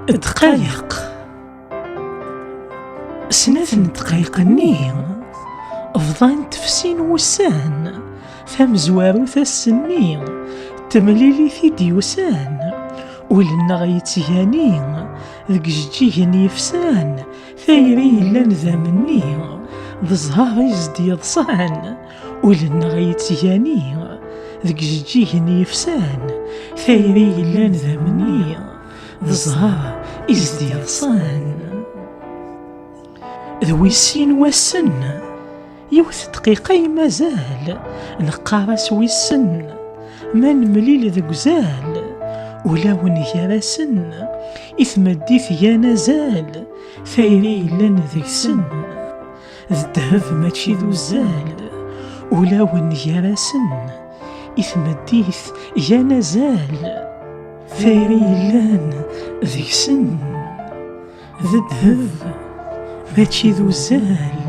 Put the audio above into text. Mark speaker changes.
Speaker 1: دقايق سناث دقايق-ني فضان تفسين وسان فمزوارو السني تمليلي في ديوسان ولنا غيتياني ذك جيجين يفسان ثايري لان ذا مني ذا زهار يزدي يضصان ولنا غيتياني ذك جيجين يفسان ثايري لان ذا مني ذا زهار يزدي يضصان ذوي السين والسن يوث دقيقة مازال نقارس ويسن ما نمليل ذا قزال ولا ونيارسن إثمدي ثيا نزال ثايري لان ذي سن ذا الدهب ماشي ذو الزال ولا ونيارسن إثمديث يا نزال ثايري لان ذي سن ذا الدهب ماشي ذو الزال